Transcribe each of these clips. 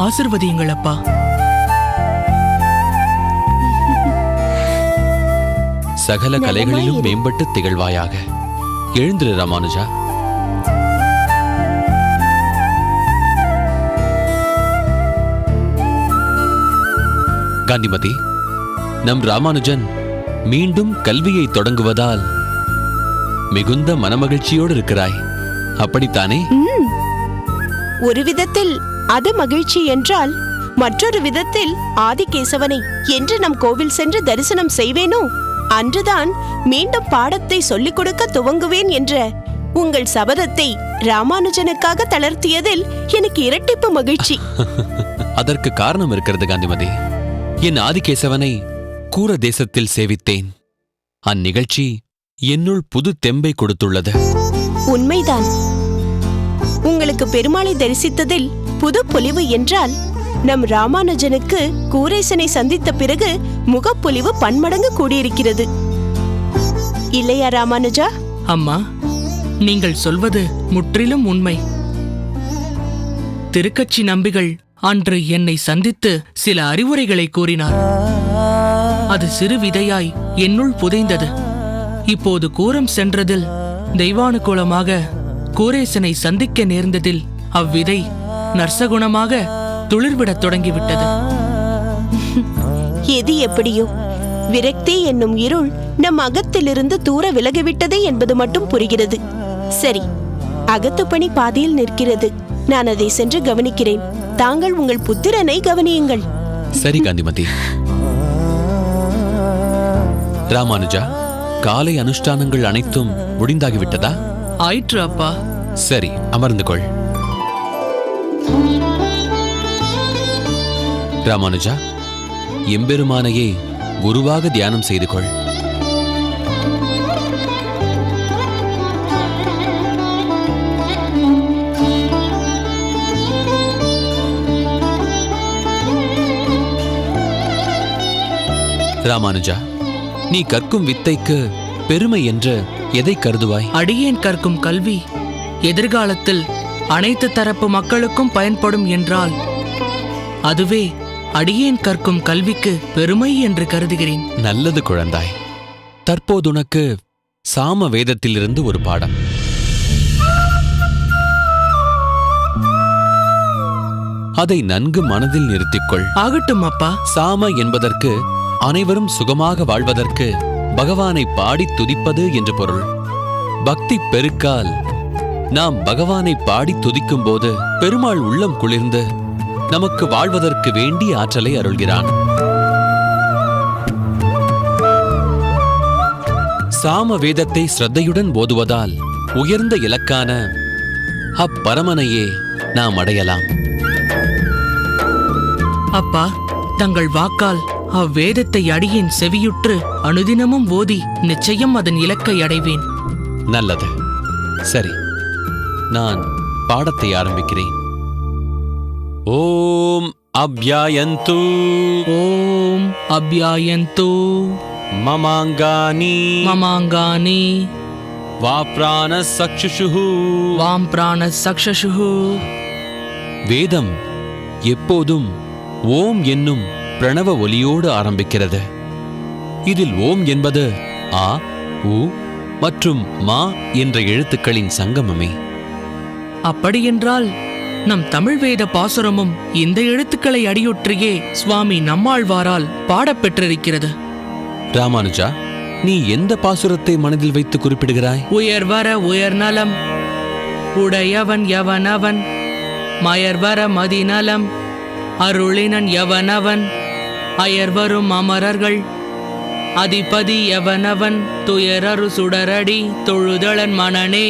ஆசிர்வதியுங்கள் அப்பா. சகல கலைகளிலும் மேம்பட்டு திகழ்வாயாக. எழுந்திரு ராமானுஜா. காந்திமதி, நம் ராமானுஜன் மீண்டும் கல்வியை தொடங்குவதால் மிகுந்த மனமகிழ்ச்சியோடு இருக்கிறாய், அப்படித்தானே? ஒரு விதத்தில் அது மகிழ்ச்சி என்றால், மற்றொரு விதத்தில் ஆதிகேசவனை என்று நம் கோவில் சென்று தரிசனம் செய்வேனோ அன்றுதான் மீண்டும் பாடத்தை சொல்லிக் கொடுக்க துவங்குவேன் என்ற உங்கள் சபதத்தை ராமானுஜனுக்காக தளர்த்தியதில் எனக்கு இரட்டிப்பு மகிழ்ச்சி. அதற்கு காரணம் இருக்கிறது காந்திமதி. என் ஆதிகேசவனை கூர தேசத்தில் சேவித்தேன். அந்நிகழ்ச்சி என்னுள் புது தெம்பை கொடுத்துள்ளது. உண்மைதான். உங்களுக்கு பெருமாளை தரிசித்ததில் புது பொலிவு என்றால், நம் ராமானுஜனுக்கு கூரேசனை சந்தித்த பிறகு முகப்பொலிவு பன்மடங்கு கூடியிருக்கிறது. இல்லையா ராமானுஜா? அம்மா, நீங்கள் சொல்வது முற்றிலும் உண்மை. திருக்கட்சி நம்பிகள் அன்று என்னை சந்தித்து சில அறிவுரைகளை கூறினார். அது சிறு விதையாய் என்னுள் புதைந்தது. இப்போது கூரம் சென்றதில் தெய்வானுகூலமாக கூரேசனை சந்திக்க நேர்ந்ததில் அவ்விதை நர்சகுணமாக துளிர்விடத் தொடங்கிவிட்டது. எது எப்படியோ விரக்தி என்னும் இருள் நம் அகத்திலிருந்து தூர விலகிவிட்டது என்பது மட்டும் புரிகிறது. சரி, அகத்து பணி பாதியில் நிற்கிறது. நான் அதை சென்று கவனிக்கிறேன். தாங்கள் உங்கள் புத்திரனை கவனியுங்கள். சரி காந்திமதி. ராமானுஜா, காலை அனுஷ்டானங்கள் அனைத்தும் முடிந்தாகிவிட்டதா? ஆயிற்று அப்பா. சரி, அமர்ந்து கொள். ராமானுஜா, எம்பெருமானையே குருவாக தியானம் செய்து கொள். ராமானுஜா, நீ கற்கும் வித்தைக்கு பெருமை என்று எதை கருதுவாய்? அடியேன் கற்கும் கல்வி எதிர்காலத்தில் அனைத்து தரப்பு மக்களுக்கும் பயன்படும் என்றால் அதுவே அடியேன் கற்கும் கல்விக்கு பெருமை என்று கருதுகிறேன். நல்லது குழந்தாய். தற்போது உனக்கு சாம வேதத்திலிருந்து ஒரு பாடம். அதை நன்கு மனதில் நிறுத்திக்கொள். ஆகட்டும் அப்பா. சாம என்பதற்கு அனைவரும் சுகமாக வாழ்வதற்கு பகவானை பாடி துதிப்பது என்று பொருள். பக்தி பெருக்கால் நாம் பகவானை பாடி துதிக்கும் போது பெருமாள் உள்ளம் குளிர்ந்து நமக்கு வாழ்வதற்கு வேண்டிய ஆற்றலை அருள்கிறான். சாம வேதத்தை ஸ்ரத்தையுடன் ஓதுவதால் உயர்ந்த இலக்கான அப்பரமனையே நாம் அடையலாம். அப்பா, தங்கள் வாக்கால் அவ்வேதத்தை அடியேன் செவியுற்று அனுதினமும் ஓதி நிச்சயம் அதன் இலக்கை அடைவேன். நல்லது. சரி, நான் பாடத்தை ஆரம்பிக்கிறேன். ஓம் அப்யாயந்து. ஓம் அப்யாயந்து. மமாங்கானி. மமாங்கானி. வாப்ராண சக்ஷுஷு. வாம்பிராண சக்ஷுஷு. வேதம் எப்போதும் ஓம் என்னும் பிரணவ ஒலியோடு ஆரம்பிக்கிறது. இதில் ஓம் என்பது ஆ, உ மற்றும் மா என்ற எழுத்துக்களின் சங்கமமே. அப்படியென்றால் நம் தமிழ் வேத பாசுரமும் இந்த எழுத்துக்களை அடியொற்றியே சுவாமி நம்மாழ்வாரால் பாடப்பெற்றிருக்கிறது. ராமானுஜா, நீ எந்த பாசுரத்தை மனதில் வைத்து குறிப்பிடுகிறாய்? உயர்வர உயர்நலம் உடையவன் எவனவன், மயர்வர மதிநலம் அருளினன் எவனவன், அயர்வரும் அமரர்கள் அதிபதி எவனவன், துயரரு சுடரடி தொழுதளன் மனனே.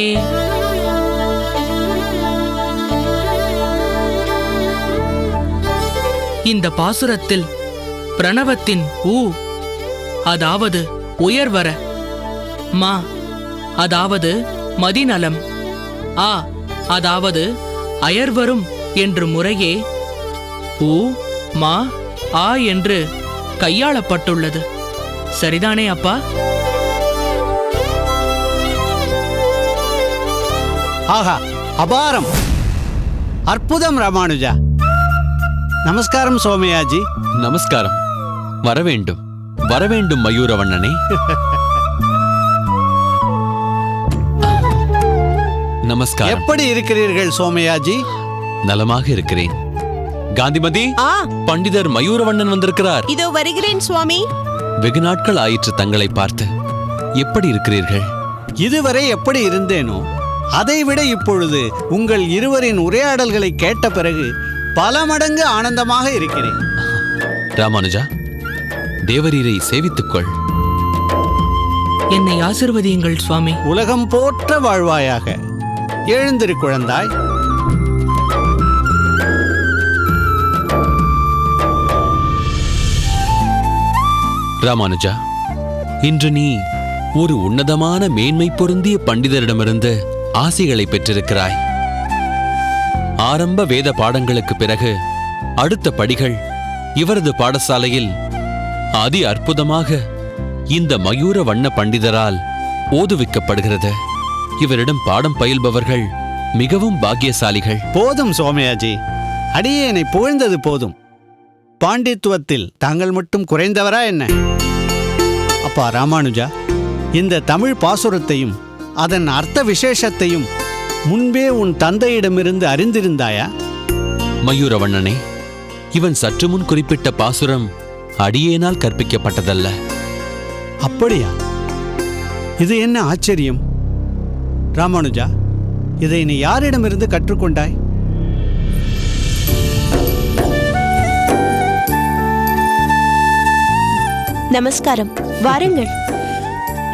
இந்த பாசுரத்தில் பிரணவத்தின் ஊ அதாவது உயர்வர, மா அதாவது மதிநலம், ஆ அதாவது அயர்வரும் என்று முறையே ஊ, மா, ஆ என்று கையாளப்பட்டுள்ளது. சரிதானே அப்பா? ஆஹா, அபாரம், அற்புதம் ராமானுஜா. நமஸ்காரம் சோமயாஜி. நமஸ்காரம். வரவேண்டும் வரவேண்டும் மயூரவண்ணனே. நமஸ்காரம். எப்படி இருக்கிறீர்கள் சோமயாஜி? நலமாக இருக்கிறேன். காந்திமதி, பண்டிதர் மயூரவண்ணன் வந்திருக்கிறார். இதோ வருகிறேன் சுவாமி. வெகு நாட்கள் ஆயிற்று தங்களை பார்த்து. எப்படி இருக்கிறீர்கள்? இதுவரை எப்படி இருந்தேனோ அதைவிட இப்பொழுது உங்கள் இருவரின் உரையாடல்களை கேட்ட பிறகு பல மடங்கு ஆனந்தமாக இருக்கிறேன். ராமானுஜா, தேவரீரை சேவித்துக்கொள். என்னை ஆசிர்வதியுங்கள் சுவாமி. உலகம் போற்ற வாழ்வாயாக. எழுந்திரு குழந்தாய். ராமானுஜா, இன்று நீ ஒரு உன்னதமான மேன்மை பொருந்திய பண்டிதரிடமிருந்து ஆசிகளை பெற்றிருக்கிறாய். ஆரம்ப வேத பாடங்களுக்கு பிறகு அடுத்த படிகள் இவரது பாடசாலையில் அதி அற்புதமாக இந்த மயூர வண்ண பண்டிதரால் ஓதுவிக்கப்படுகிறது. இவரிடம் பாடம் பயில்பவர்கள் மிகவும் பாக்கியசாலிகள். போதும் சோமயாஜி, அடியேனை புகழ்ந்தது போதும். பாண்டித்துவத்தில் தாங்கள் மட்டும் குறைந்தவரா என்ன? அப்பா ராமானுஜா, இந்த தமிழ் பாசுரத்தையும் அதன் அர்த்த விசேஷத்தையும் முன்பே உன் தந்தையிடமிருந்து அறிந்திருந்தாயா? மயூரவண்ணனே, இவன் சற்று முன் குறிப்பிட்ட பாசுரம் அடியேனால் கற்பிக்கப்பட்டதல்ல. அப்படியா? இது என்ன ஆச்சரியம்! ராமானுஜா, இதை நீ யாரிடமிருந்து கற்றுக்கொண்டாய்? நமஸ்காரம். வாருங்கள்,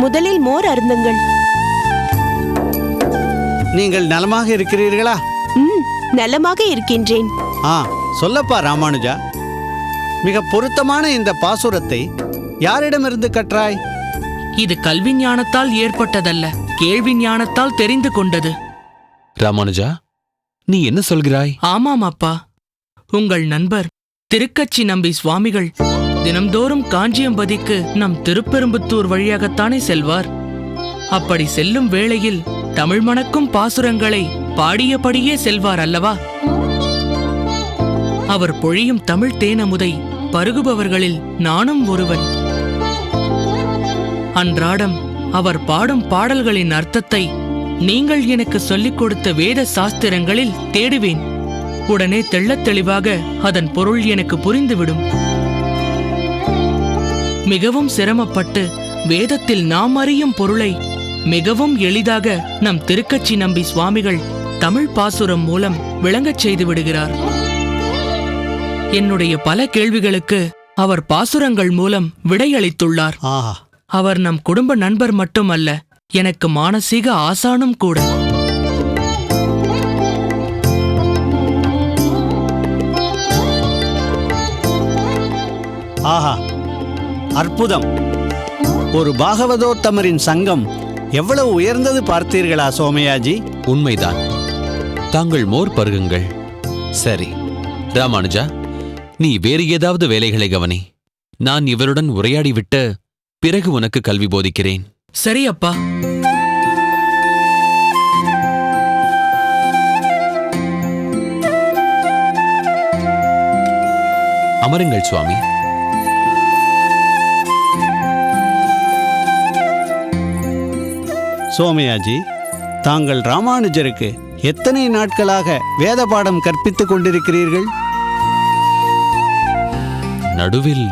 முதலில் மோர் அருந்துங்கள். நீங்கள் நலமாக இருக்கிறீர்களா? நலமாக இருக்கின்றேன். சொல்லப்பா ராமானுஜா, மிக பொருத்தமான இந்த பாசுரத்தை யாரிடமிருந்து கற்றாய்? இது கல்வி ஞானத்தால் ஏற்பட்டதல்ல, கேள்வி ஞானத்தால் தெரிந்து கொண்டது. ராமானுஜா, நீ என்ன சொல்கிறாய்? ஆமாம் அப்பா, உங்கள் நண்பர் திருக்கச்சி நம்பி சுவாமிகள் தினம்தோறும் காஞ்சியம்பதிக்கு நம் திருப்பெரும்புத்தூர் வழியாகத்தானே செல்வார். அப்படி செல்லும் வேளையில் தமிழ் மணக்கும் பாசுரங்களை பாடியபடியே செல்வார் அல்லவா? அவர் பொழியும் தமிழ் தேனமுதை பருகுபவர்களில் நானும் ஒருவன். அன்றாடம் அவர் பாடும் பாடல்களின் அர்த்தத்தை நீங்கள் எனக்கு சொல்லிக் கொடுத்த வேத சாஸ்திரங்களில் தேடுவேன். உடனே தெள்ளத் தெளிவாக அதன் பொருள் எனக்கு புரிந்துவிடும். மிகவும் சிரமப்பட்டு வேதத்தில் நாம் அறியும் பொருளை மிகவும் எளிதாக நம் திருக்கச்சி நம்பி சுவாமிகள் தமிழ் பாசுரம் மூலம் விளங்கச் செய்து விடுகிறார். என்னுடைய பல கேள்விகளுக்கு அவர் பாசுரங்கள் மூலம் விடையளித்துள்ளார். அவர் நம் குடும்ப நண்பர் மட்டுமல்ல, எனக்கு மானசீக ஆசானும் கூட. ஆஹா, அற்புதம்! ஒரு பாகவதோத்தமரின் சங்கம் எவ்வளவு உயர்ந்தது பார்த்தீர்களா சோமயாஜி? உண்மைதான். தாங்கள் மோர் பருகுங்கள். சரி ராமானுஜா, நீ வேறு ஏதாவது வேலைகளை கவனி. நான் இவருடன் உரையாடிவிட்டு பிறகு உனக்கு கல்வி போதிக்கிறேன். சரி அப்பா. அமருங்கள் சுவாமி. சோமயாஜி, தாங்கள் ராமானுஜருக்கு எத்தனை நாட்களாக வேத பாடம் கற்பித்துக் கொண்டிருக்கிறீர்கள்? நடுவில்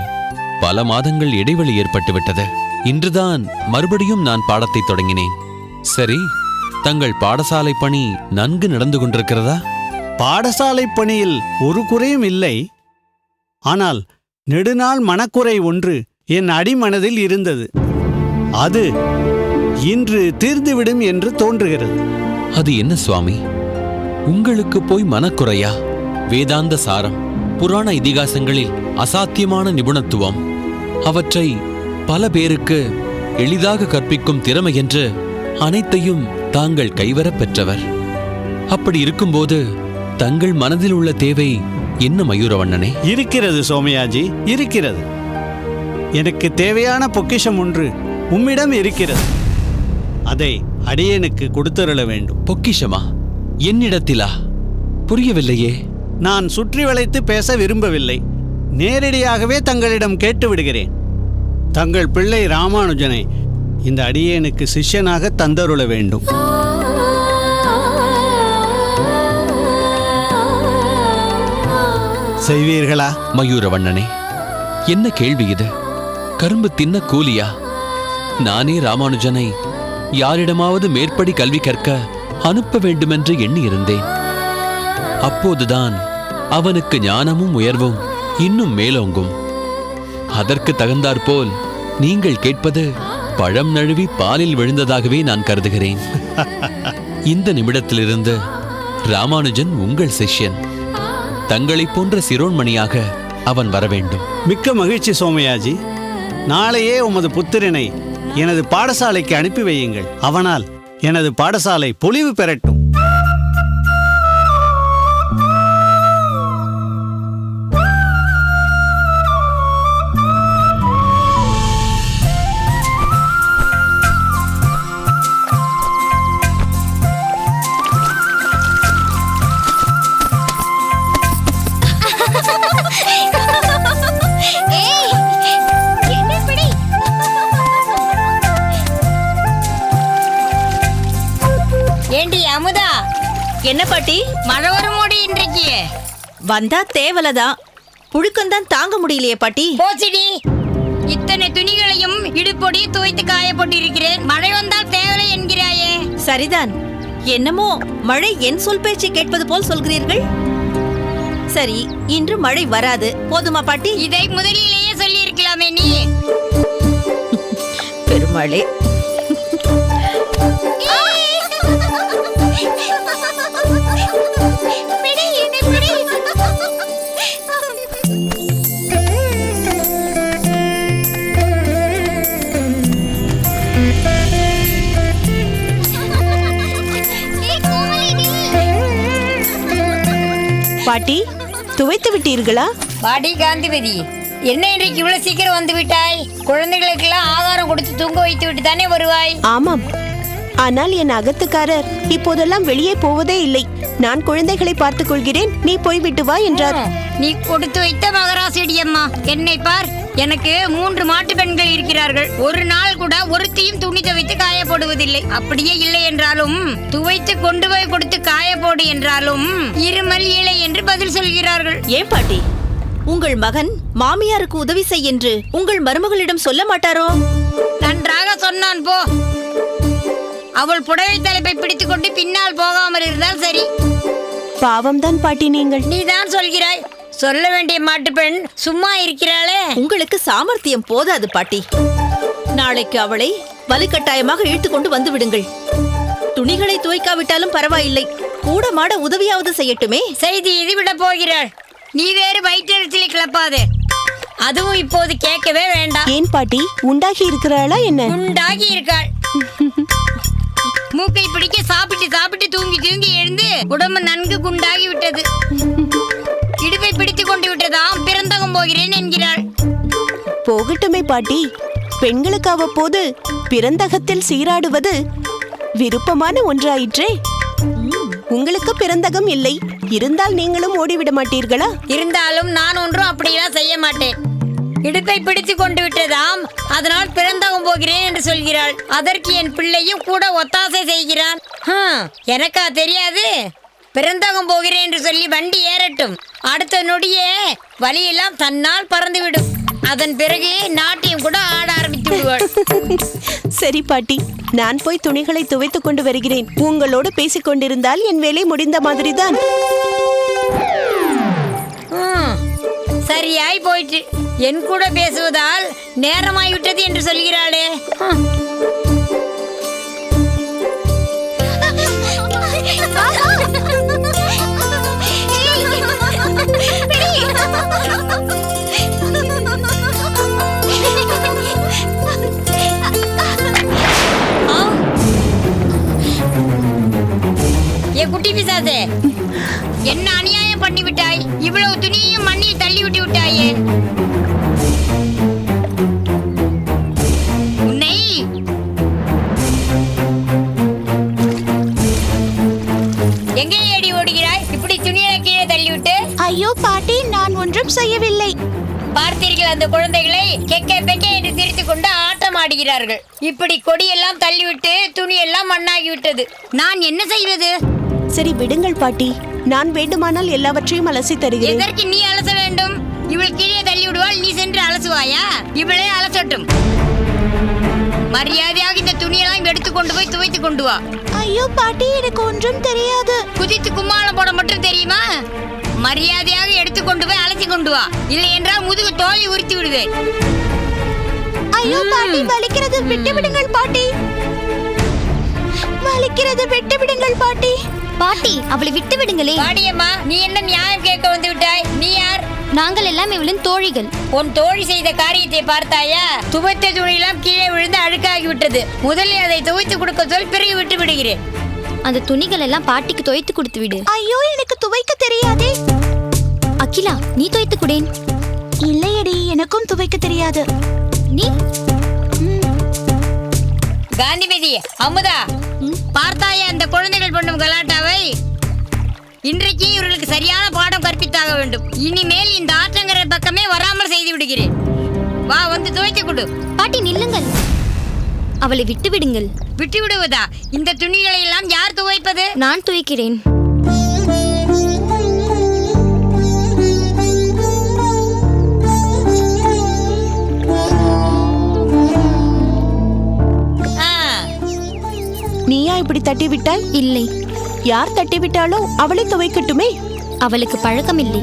பல மாதங்கள் இடைவெளி ஏற்பட்டுவிட்டது. இன்றுதான் மறுபடியும் நான் பாடத்தை தொடங்கினேன். சரி, தங்கள் பாடசாலை பணி நன்கு நடந்து கொண்டிருக்கிறதா? பாடசாலை பணியில் ஒரு குறையும் இல்லை. ஆனால் நெடுநாள் மனக்குறை ஒன்று என் அடிமனதில் இருந்தது. அது இன்று தீர்ந்துவிடும் என்று தோன்றுகிறது. அது என்ன சுவாமி? உங்களுக்கு போய் மனக்குறையா? வேதாந்த சாரம், புராண இதிகாசங்களில் அசாத்தியமான நிபுணத்துவம், அவற்றை பல பேருக்கு எளிதாக கற்பிக்கும் திறமை என்று அனைத்தையும் தாங்கள் கைவரப் பெற்றவர். அப்படி இருக்கும்போது தங்கள் மனதில் உள்ள தேவை என்ன மயூரவண்ணனே? இருக்கிறது சோமயாஜி, இருக்கிறது. எனக்கு தேவையான பொக்கிஷம் ஒன்று உம்மிடம் இருக்கிறது. அதை அடியேனுக்கு கொடுத்தருள வேண்டும். பொக்கிஷமா? என்னிடத்திலா? புரியவில்லையே. நான் சுற்றி வளைத்து பேச விரும்பவில்லை. நேரடியாகவே தங்களிடம் கேட்டு விடுகிறேன். தங்கள் பிள்ளை ராமானுஜனை இந்த அடியேனுக்கு சிஷ்யனாக தந்தருள வேண்டும். செய்வீர்களா? மயூரவண்ணனே, என்ன கேள்வி இது? கரும்பு தின்ன கூலியா? நானே ராமானுஜனை யாரிடமாவது மேற்படி கல்வி கற்க அனுப்ப வேண்டுமென்று எண்ணியிருந்தேன். அப்போதுதான் அவனுக்கு ஞானமும் உயர்வும் இன்னும் மேலோங்கும். அதற்கு தகுந்தாற்போல் நீங்கள் கேட்பது பழம் நழுவி பாலில் விழுந்ததாகவே நான் கருதுகிறேன். இந்த நிமிடத்திலிருந்து ராமானுஜன் உங்கள் சிஷ்யன். தங்களைப் போன்ற சிரோன்மணியாக அவன் வர வேண்டும். மிக்க மகிழ்ச்சி சோமயாஜி. நாளையே உமது புத்திரனை எனது பாடசாலைக்கு அனுப்பி வையுங்கள். அவனால் எனது பாடசாலை பொலிவு பெறட்டும். அமுதா, என்ன பாட்டி? மழை வருமோடி இன்றைக்கு? வந்தா தேவலதான், புழுக்கம்தான் தாங்க முடியலையே பாட்டி. போச்சிடி, இத்தனை துணிகளையும் இடுப்பொடி துவைத்து காய போட்டிருக்கிறேன். மழை வந்தால் தேவலை என்கிறாயே. சரிதான், என்னமோ மழை என் சொல் பேச்சு கேட்பது போல் சொல்கிறீர்கள். சரி, இன்று மழை வராது, போதுமா பாட்டி? இதை முதலிலேயே சொல்லி இருக்கலாமே நீ. பெருமாளே, பாட்டி, துவைத்து விட்டீர்களா? பாடி காந்திபதி, என்ன இன்றைக்கு இவ்வளவு சீக்கிரம் வந்து விட்டாய்? குழந்தைகளுக்கெல்லாம் ஆகாரம் கொடுத்து தூங்க வைத்து விட்டு தானே வருவாய்? ஆமாம், ஆனால் என் அகத்துக்காரர் இப்போதெல்லாம் வெளியே போவதே இல்லை. நான் குழந்தைகளை பார்த்துக் கொள்கிறேன், நீ போய்விட்டு வா என்றார். நீ கொடுத்து வைத்த மகராசிடி அம்மா. என்னை பார், எனக்கு 3 மாட்டு பெண்கள் இருக்கிறார்கள். ஒரு நாள் கூட ஒருத்தையும் துணி துவைத்து காய போடுவதில்லை. அப்படியே இல்லை என்றாலும் துவைத்து கொண்டு போய் கொடுத்து காய போடு என்றாலும் இருமல் இலை என்று பதில் சொல்கிறார்கள். ஏன் பாட்டி, உங்கள் மகன் மாமியாருக்கு உதவி செய் என்று உங்கள் மருமகளிடம் சொல்ல மாட்டாரோ? நன்றாக சொன்னான் போ. அவள் புடவை தலைப்பை பிடித்துக் கொண்டு பின்னால் போகாமல் இருந்தால் சரி. பாவம்தான் பாட்டி நீங்கள். நீதான் சொல்கிறாய். சொல்ல வேண்டிய மாட்டு பெண் சும்மா இருக்கிறாளே. உங்களுக்கு சாமர்த்தியம் போதாது பாட்டி. நாளைக்கு அவளை வலுக்கட்டாயமாக இழுத்து கொண்டு வந்து விடுங்கள். துணிகளை துவைக்காவிட்டாலும் பரவாயில்லை, கூட மாட உதவியாவது செய்யட்டுமே. செய்தி இது விட போகிறாள். நீ வேறு வயிற்றெரிச்சலை கிளப்பாது. அதுவும் இப்போது கேட்கவே வேண்டாம். ஏன் பாட்டி, உண்டாகி இருக்கிறாளா என்ன? உண்டாகி இருக்காள். மூக்கை பிடிக்க சாப்பிட்டு சாப்பிட்டு தூங்கி தூங்கி எழுந்து உடம்பு நன்கு குண்டாகி விட்டது. இடுப்பை பிடித்துக் கொண்டு விட்டதாம் பிறந்தகம் போகிறேன் என்கிறாள். போகட்டுமே பாட்டி, பெண்களுக்கு அவ்வப்போது பிறந்தகத்தில் சீராடுவது விருப்பமான ஒன்றாயிற்றே. உங்களுக்கு பிறந்தகம் இல்லை, இருந்தால் நீங்களும் ஓடிவிட மாட்டீர்களா? இருந்தாலும் நான் ஒன்றும் அப்படியெல்லாம் செய்ய மாட்டேன். இடுப்பை பிடித்து கொண்டு விட்டதாம், அதனால் பிறந்தகம் போகிறேன் என்று சொல்கிறாள். அதற்கு என் பிள்ளையும் கூட ஒத்தாசை செய்கிறான். எனக்கா தெரியாது? பிறந்தகம் போகிறேன் என்று சொல்லி வண்டி ஏறட்டும். அடுத்த நொடியே வலியெல்லாம் தன்னால் பறந்துவிடும். அதன் பிறகு நாட்டியம் கூட ஆட ஆரம்பித்து விடுவாள். சரி பாட்டி, நான் போய் துணிகளை துவைத்துக் கொண்டு வருகிறேன். உங்களோடு பேசிக் கொண்டிருந்தால் என் வேலை முடிந்த மாதிரிதான். சரியாய் போயிட்டு என் கூட பேசுவதால் நேரமாய்விட்டது என்று சொல்கிறாளே. ஏ குட்டி பிசாசே, என்ன அநியாயம் பண்ணி விட்டாய்? இவ்வளவு துணியையும் மண்ணில் தள்ளி விட்டு விட்டாயே. உன்னை எங்கே ஏடி ஓடுகிறாய்? இப்படி துணியை கீழே தள்ளிவிட்டு ஐயோ பாட்டி, நான் ஒன்றும் செய்யவில்லை. பார்த்தீர்கள் அந்த குழந்தைகளை கெக்கே பெக்கே என்று திரித்துக் கொண்டு ஆட்டம் ஆடுகிறார்கள். இப்படி கொடியெல்லாம் தள்ளிவிட்டு துணியெல்லாம் மண்ணாகி விட்டது. நான் என்ன செய்வது? சரி விடுங்கள் பாட்டி, நான் வேண்டுமானால் எல்லாவற்றையும் அலசி தருகிறேன். எதற்கு நீ அலச வேண்டும்? இவள் கீழே தள்ளி விடுவாள், நீ சென்று அலசுவாயா? இவளே அலசட்டும். மரியாதையாக இந்த துணியெல்லாம் எடுத்துக் கொண்டு போய் துவைத்து கொண்டு வா. ஐயோ பாட்டி, எனக்கு ஒன்றும் தெரியாது. குதித்து கும்மாளம் போட மட்டும் தெரியுமா? மரியாதையாக எடுத்துக்கொண்டு போய் அலசி கொண்டு வா, இல்லை என்றால் முதுகு தோலை உரித்து விடுவேன். ஐயோ பாட்டி, வலிக்கிறது, விட்டு விடுங்கள் பாட்டி. வலிக்கிறது, விட்டு விடுங்கள் பாட்டி. பாட்டி, அவளை விட்டு விடுங்களே. பாடியம்மா, நீ என்ன நியாயம் கேட்க வந்து விட்டாய்? நீ யார்? நாங்கள் எல்லாம் இவளின் தோழிகள். உன் தோழி செய்த காரியத்தை பார்த்தாயா? துவைத்த துணியெல்லாம் கீழே விழுந்து அழுக்காகி விட்டது. முதலில் அதை துவைத்து கொடுக்க சொல், பிறகு விட்டு விடுகிறேன். அந்த துணிகள் எல்லாம் பாட்டிக்கு துவைத்து கொடுத்து விடு. ஐயோ, எனக்கு துவைக்க தெரியாதே. அகிலா, நீ துவைத்து கொடேன். இல்லையடி, எனக்கும் துவைக்க தெரியாது. நீ காந்திமதி, அமுதா, பார்த்தாயா அந்த குழந்தைகள் பண்ணும் கலாட்டாவை? இன்றைக்கு இவர்களுக்கு சரியான பாடம் கற்பித்தாக வேண்டும். இனிமேல் இந்த ஆற்றங்கரை பக்கமே வராமல் செய்து விடுகிறேன். வா, வந்து துவைத்து கொடு. பாட்டி நில்லுங்கள், அவளை விட்டு விடுங்கள். விட்டு விடுவதா? இந்த துணிகளை எல்லாம் யார் துவைப்பது? நான் துவைக்கிறேன். நீயா இப்படி தட்டி விட்டாய்? இல்லை, யார் தட்டி விட்டாலோ அவளை துவைக்கட்டுமே. அவளுக்கு பழக்கமில்லை.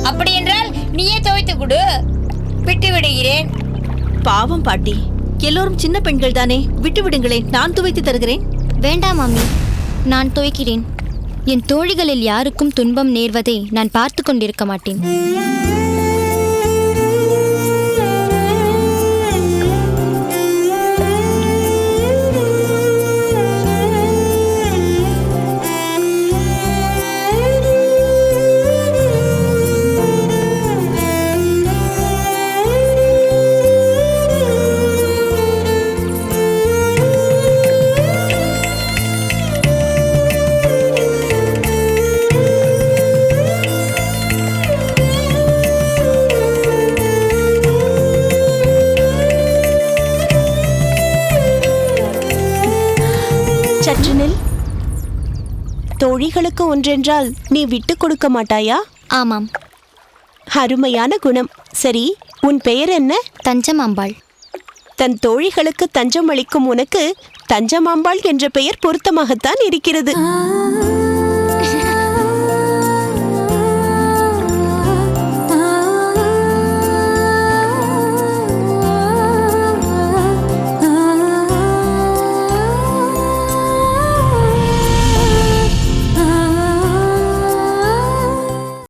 அப்படி என்றால் நீயே துவைத்து கொடு. விட்டு விடுகிறேன். பாவம் பாட்டி, எல்லோரும் சின்ன பெண்கள் தானே, விட்டு விடுங்களேன், நான் துவைத்து தருகிறேன். வேண்டாம் மாமி, நான் துவைக்கிறேன். என் தோழிகளில் யாருக்கும் துன்பம் நேர்வதை நான் பார்த்து கொண்டிருக்க மாட்டேன். சற்று நில். தோழிகளுக்கு ஒன்றென்றால் நீ விட்டு கொடுக்க மாட்டாயா? ஆமாம். அருமையான குணம். சரி, உன் பெயர் என்ன? தஞ்சமாம்பாள். தன் தோழிகளுக்கு தஞ்சம் அளிக்கும் உனக்கு தஞ்சமாம்பாள் என்ற பெயர் பொருத்தமாகத்தான் இருக்கிறது.